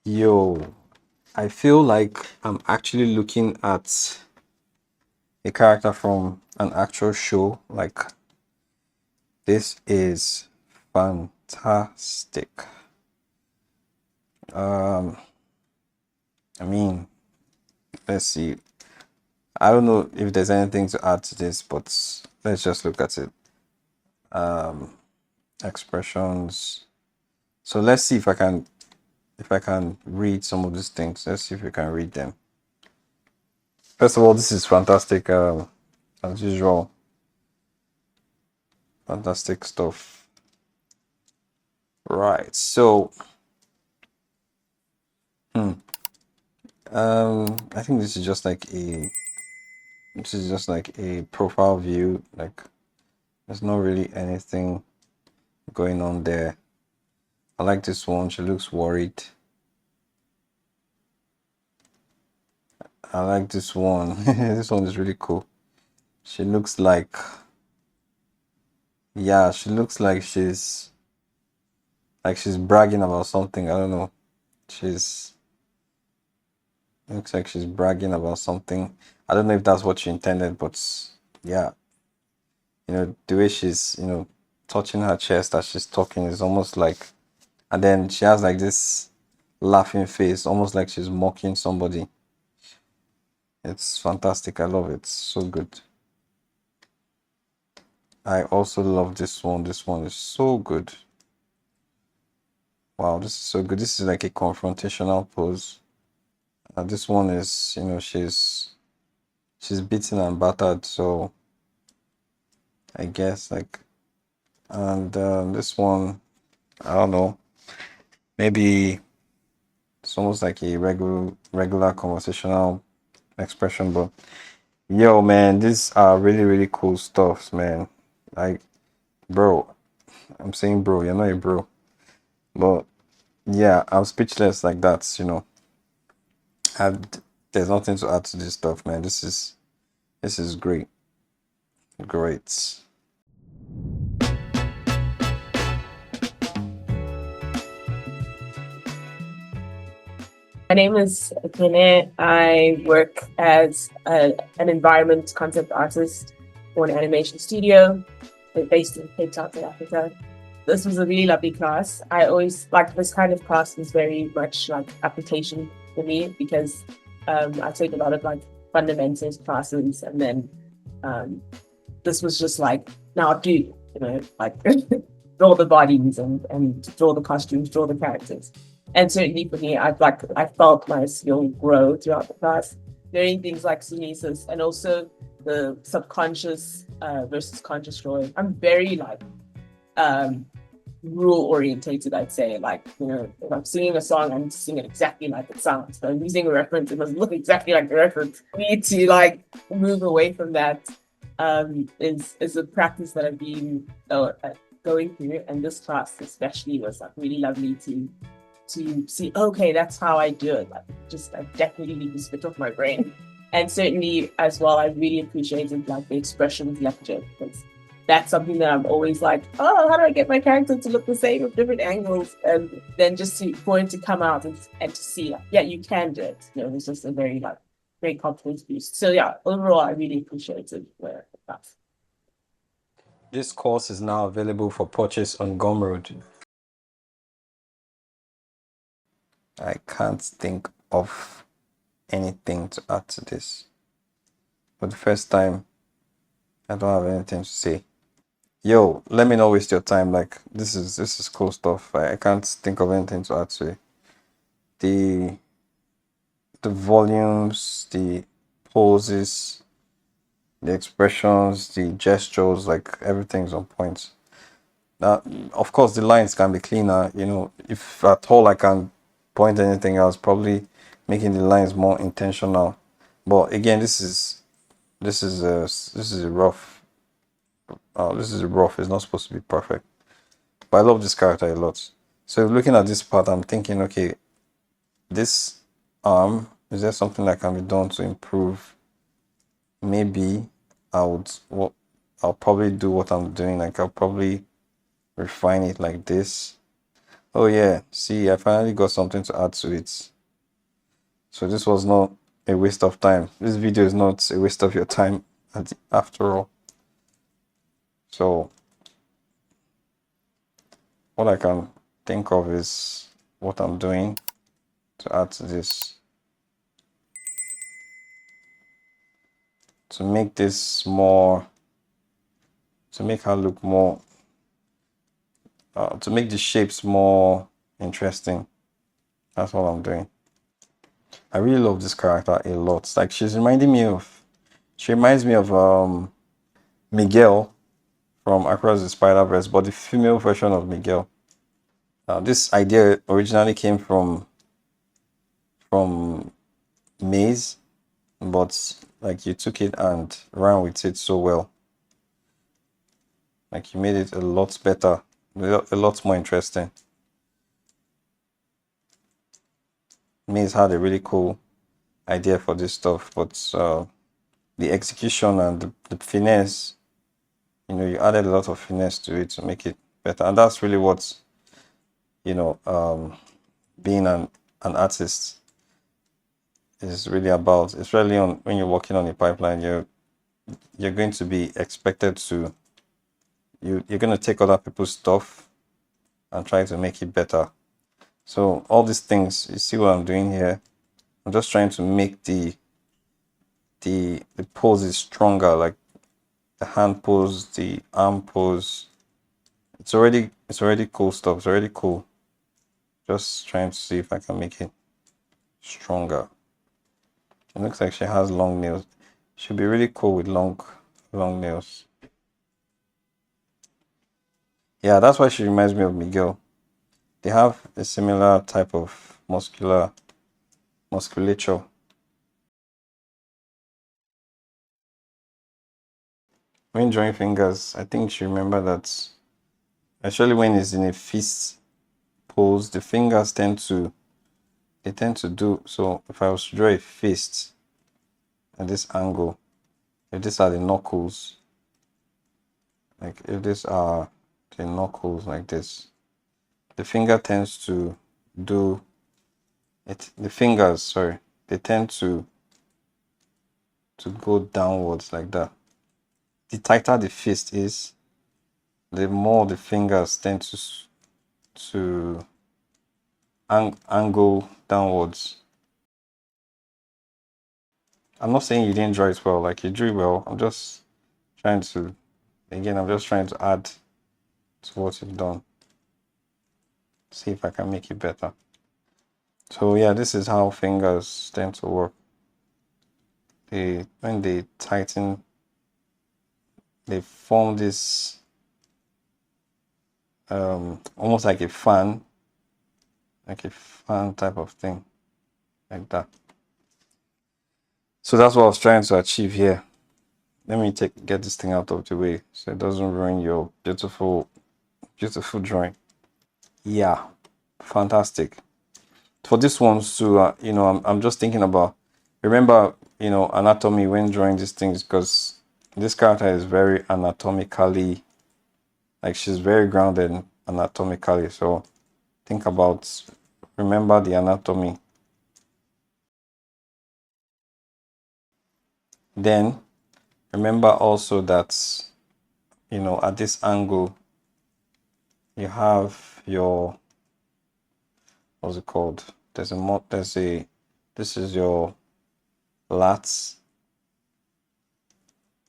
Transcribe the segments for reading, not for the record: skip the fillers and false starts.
Yo, I feel like I'm actually looking at a character from an actual show. Like, this is fantastic. Um, I mean, let's see. I don't know if there's anything to add to this, but let's just look at it. Um, Expressions. So let's see if I can read some of these things. Let's see if we can read them. First of all, this is fantastic. As usual, fantastic stuff. Right. So, hmm, I think this is just like a profile view. Like, there's not really anything going on there. I like this one. She looks worried. I like this one. This one is really cool. She looks like, yeah, she looks like she's bragging about something. I don't know. She's Looks like she's bragging about something. I don't know if that's what she intended, but yeah, the way she's, touching her chest as she's talking is almost like, and then she has like this laughing face, almost like she's mocking somebody. It's fantastic. I love it. So good. I also love this one. This one is so good. Wow, this is so good. This is like a confrontational pose. This one is, she's beaten and battered, so I guess like, and this one, I don't know, maybe it's almost like a regular conversational expression, but yo, man, these are really really cool stuffs, man. Like, bro, I'm saying bro, you're not a bro, but yeah, I'm speechless like that. And there's nothing to add to this stuff, man. This is great, great. My name is Akene. I work as an environment concept artist for an animation studio based in Cape Town, South Africa. This was a really lovely class. I always like this kind of class is very much like application for me because I take a lot of like fundamentals classes and then um, this was just like now like draw the bodies and draw the costumes, draw the characters. And certainly for me, I felt my skill grow throughout the class, learning things like sunesis and also the subconscious versus conscious drawing. I'm very like um rule orientated, I'd say. Like, if I'm singing a song, I need to sing it exactly like it sounds. So I'm using a reference, it must look exactly like the reference. I need to like move away from that. Is a practice that I've been going through, and this class especially was like really lovely to see. Okay, that's how I do it. Like, just I definitely need to switch off my brain. And certainly as well, I really appreciated like the expressions lecture because that's something that I'm always like, oh, how do I get my character to look the same with different angles? And then just for it to come out and to see, like, yeah, you can do it. It was just a very like great confidence boost. So yeah, overall, I really appreciated that. This course is now available for purchase on Gumroad. I can't think of anything to add to this. For the first time, I don't have anything to say. Yo, let me not waste your time. Like, this is cool stuff. I can't think of anything to add to it. The the volumes, the poses, the expressions, the gestures, like everything's on point. Now, of course, the lines can be cleaner. If at all I can point anything else, probably making the lines more intentional. But again, this is a rough. This is rough. It's not supposed to be perfect. But I love this character a lot. So looking at this part, I'm thinking, okay, this arm, is there something that can be done to improve? Maybe I would. What I'll probably do what I'm doing. Like, I'll probably refine it like this. Oh yeah, see, I finally got something to add to it. So this was not a waste of time. This video is not a waste of your time after all. So what I can think of is what I'm doing to add to this, to make this more, to make her look more, to make the shapes more interesting. That's what I'm doing. I really love this character a lot. Like she reminds me of Miguel from Across the Spider-Verse, but the female version of Miguel. This idea originally came from Maze, but like you took it and ran with it so well. Like you made it a lot better, a lot more interesting. Maze had a really cool idea for this stuff, but the execution and the finesse, you added a lot of finesse to it to make it better, and that's really what being an artist is really about. Especially when you're working on a pipeline, you're going to be expected to you're going to take other people's stuff and try to make it better. So all these things, you see what I'm doing here. I'm just trying to make the poses stronger, like the hand pose, the arm pose. It's already cool stuff. It's already cool. Just trying to see if I can make it stronger. It looks like she has long nails. She'll be really cool with long nails. Yeah, that's why she reminds me of Miguel. They have a similar type of musculature. When drawing fingers, I think she remember that, especially when it's in a fist pose, the fingers tend to do so. If I was to draw a fist at this angle, if these are the knuckles, like if these are the knuckles like this, the finger tends to do it. The fingers, sorry, they tend to go downwards like that. The tighter the fist is, the more the fingers tend to angle downwards. I'm not saying you didn't draw it well, like you drew well. I'm just trying to add to what you've done. See if I can make it better. So yeah, this is how fingers tend to work. When they tighten, they form this almost like a fan type of thing, like that. So that's what I was trying to achieve here. Let me get this thing out of the way so it doesn't ruin your beautiful drawing. Yeah, fantastic. For this one too, I'm just thinking about, remember, anatomy when drawing these things, because this character is very anatomically, like she's very grounded anatomically. So think about, remember the anatomy. Then remember also that, at this angle, you have your, what's it called? This is your lats.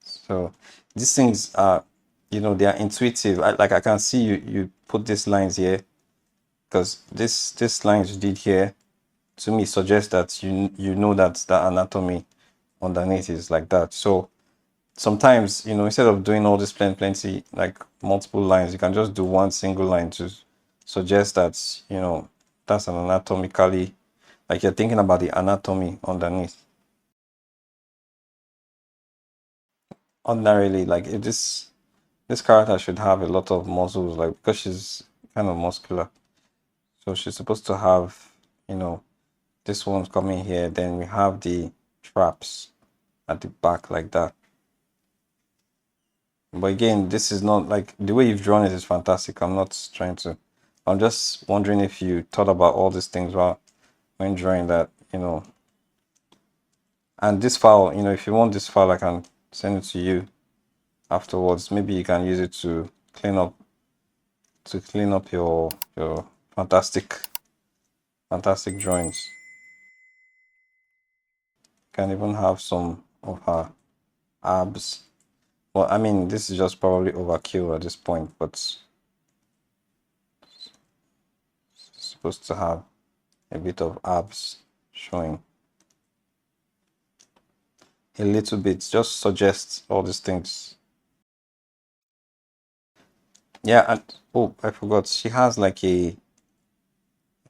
So these things are, they are intuitive. I can see you put these lines here, because this lines you did here, to me, suggests that you know that the anatomy underneath is like that. So sometimes, instead of doing all this plenty, like multiple lines, you can just do one single line to suggest that, that's an anatomically, like you're thinking about the anatomy underneath. Ordinarily, like if this character should have a lot of muscles, like because she's kind of muscular. So she's supposed to have, this one's coming here, then we have the traps at the back like that. But again, this is not like, the way you've drawn it is fantastic. I'm not trying to I'm just wondering if you thought about all these things while when drawing that, and this file, if you want this file, I can send it to you afterwards. Maybe you can use it to clean up your fantastic drawings. You can even have some of her abs. Well, I mean, this is just probably overkill at this point, but it's supposed to have a bit of abs showing. A little bit, just suggests all these things. Yeah, and oh, I forgot. She has like I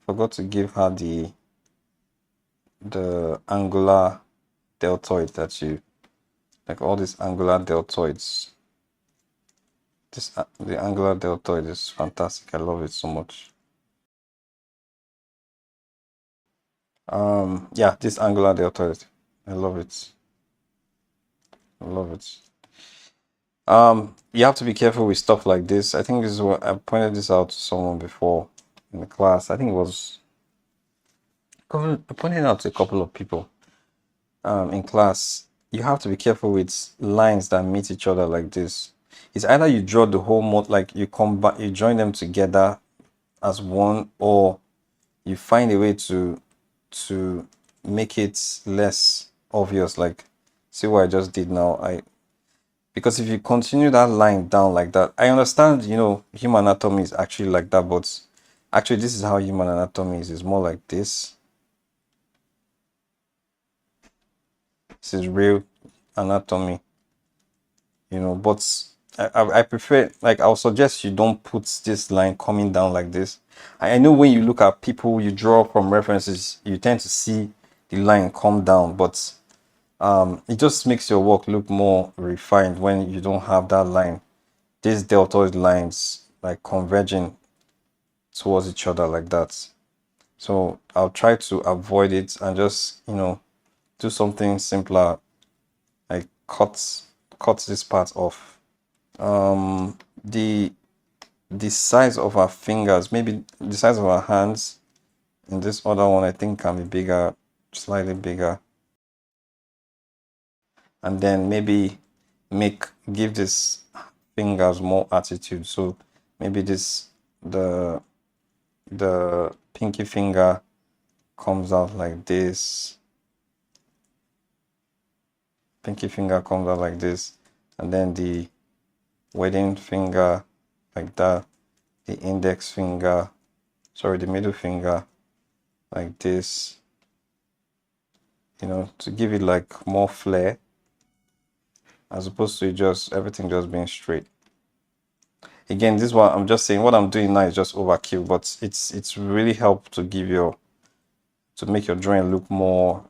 forgot to give her the angular deltoid that you like, all these angular deltoids. The angular deltoid is fantastic. I love it so much. Yeah, this angular deltoid, I love it. I love it. You have to be careful with stuff like this. I think this is what I pointed this out to someone before in the class. I think it was I pointed it out to a couple of people in class. You have to be careful with lines that meet each other like this. It's either you draw the whole like you combine, you join them together as one, or you find a way to make it less obvious. Like, see what I just did now? Because if you continue that line down like that, I understand, human anatomy is actually like that, but actually this is how human anatomy is. It's more like this. This is real anatomy, but I prefer, like, I'll suggest you don't put this line coming down like this. I know when you look at people you draw from references, you tend to see the line come down, but it just makes your work look more refined when you don't have that line, these deltoid lines like converging towards each other like that. So I'll try to avoid it and just, do something simpler, like cut this part off. The size of our fingers, maybe the size of our hands in this other one, I think can be bigger, slightly bigger. And then maybe give this fingers more attitude. So maybe the pinky finger comes out like this. Pinky finger comes out like this, and then the wedding finger like that. The index finger, sorry, the middle finger like this. To give it like more flair, as opposed to just everything just being straight. Again, this is what I'm just saying. What I'm doing now is just overkill, but it's really helped to make your drawing look more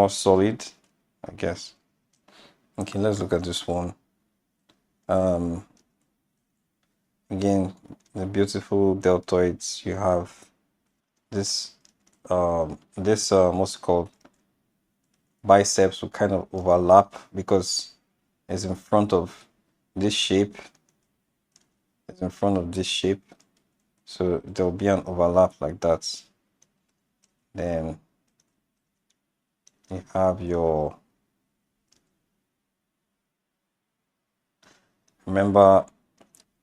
solid, I guess. Okay, let's look at this one. Again, the beautiful deltoids. You have this what's it called, biceps will kind of overlap because it's in front of this shape. It's in front of this shape, so there'll be an overlap like that. Then you have your, remember,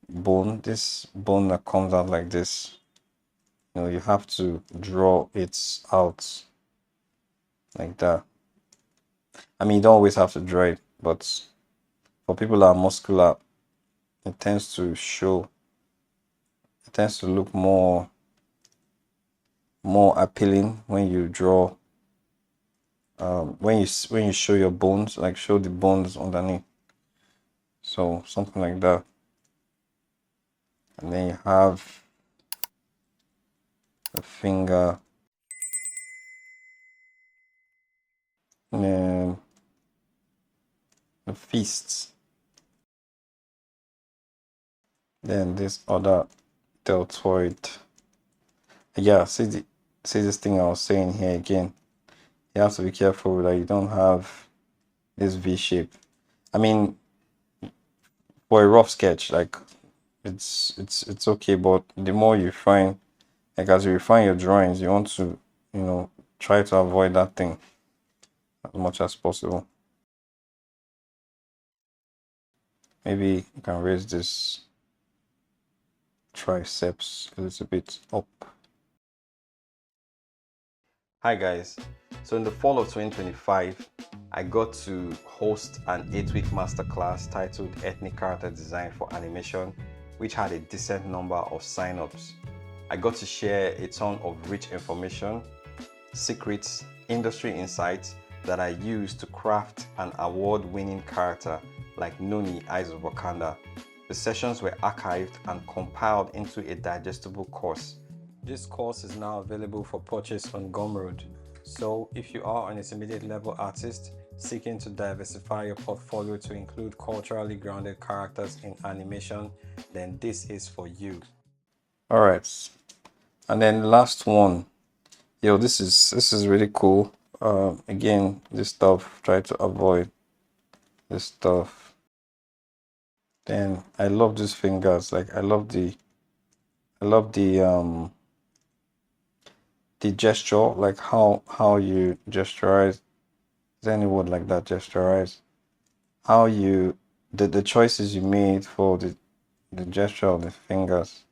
bone, this bone that comes out like this. You have to draw it out like that. I mean, you don't always have to draw it, but for people that are muscular, it tends to look more appealing when you draw, when you show your bones, like show the bones underneath. So something like that. And then you have the finger, and then the fists, then this other deltoid. Yeah, see this thing I was saying here again. You have to be careful that you don't have this V shape. I mean, for a rough sketch, like it's okay, but the more you refine, like as you refine your drawings, you want to, you know, try to avoid that thing as much as possible. Maybe you can raise this triceps a little bit up. Hi guys, so in the fall of 2025, I got to host an 8-week masterclass titled Ethnic Character Design for Animation, which had a decent number of signups. I got to share a ton of rich information, secrets, industry insights that I used to craft an award-winning character like Noni, Eyes of Wakanda. The sessions were archived and compiled into a digestible course. This course is now available for purchase on Gumroad. So if you are an intermediate level artist seeking to diversify your portfolio to include culturally grounded characters in animation, then this is for you. All right. And then last one. Yo, this is really cool. Again, this stuff, try to avoid this stuff. Then I love these fingers. Like I love the gesture, like how you gesturize. Is there any word like that? Gesturize. How you the choices you made for the gesture of the fingers.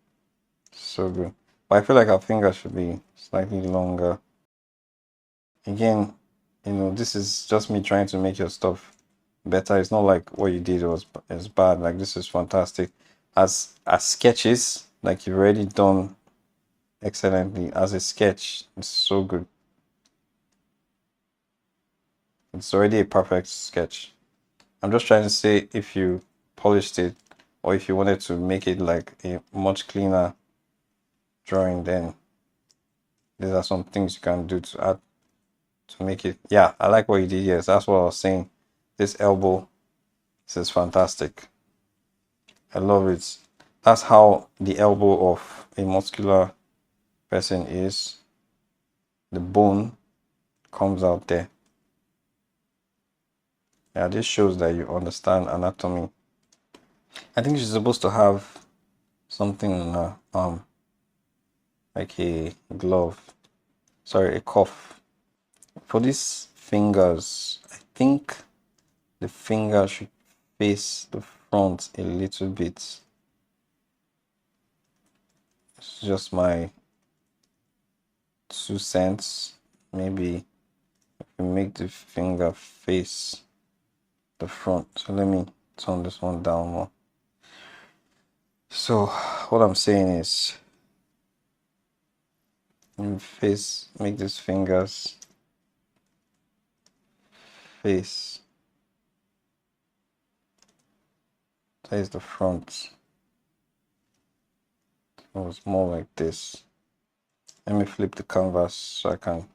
So good. But I feel like our fingers should be slightly longer. Again, you know, this is just me trying to make your stuff better. It's not like what you did is bad. Like this is fantastic. As sketches, like you've already done excellently. As a sketch, it's so good. It's already a perfect sketch. I'm just trying to say if you polished it or if you wanted to make it like a much cleaner drawing, then these are some things you can do to add to make it. Yeah, I like what you did. Yes, that's what I was saying. This elbow, this is fantastic. I love it. That's how the elbow of a muscular person is. The bone comes out there. Yeah, this shows that you understand anatomy. I think she's supposed to have something on her arm, like a glove. Sorry, a cuff. For these fingers, I think the finger should face the front a little bit. It's just my 2 cents. Maybe if you make the finger face the front. So let me turn this one down more. So what I'm saying is make these fingers face. That is the front. It was more like this. Let me flip the canvas so I can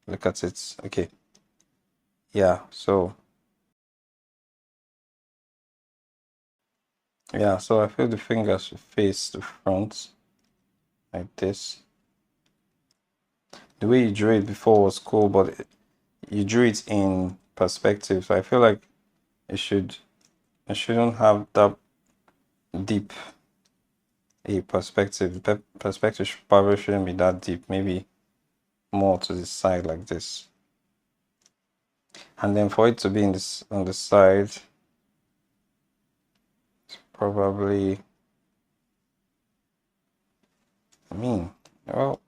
look at it. Okay. Yeah, so I feel the fingers should face the front like this. The way you drew it before was cool, but you drew it in perspective. So I feel like it shouldn't have that deep a perspective. Perspective probably shouldn't be that deep. Maybe more to the side like this. And then for it to be in this on the side, it's probably, well,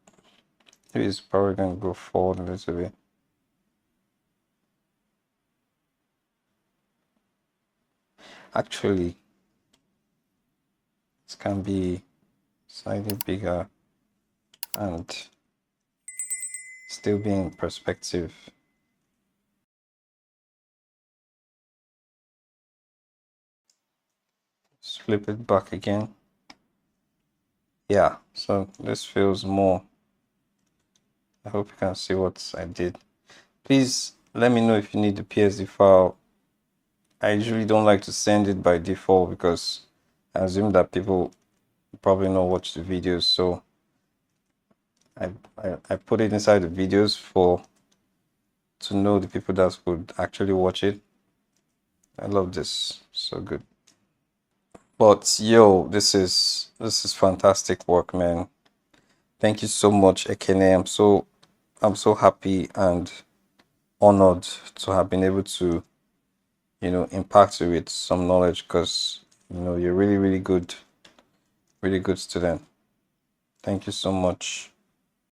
maybe it's probably gonna go forward a little bit. Actually, it can be slightly bigger and still be in perspective. Let's flip it back again. Yeah, so this feels more. I hope you can see what I did. Please let me know if you need the PSD file. I usually don't like to send it by default because I assume that people probably not watch the videos, so I put it inside the videos to know the people that would actually watch it. I love this, so good. But yo, this is fantastic work, man. Thank you so much, Ekene. I'm so happy and honored to have been able to, impact you with some knowledge because, you're really, really good student. Thank you so much.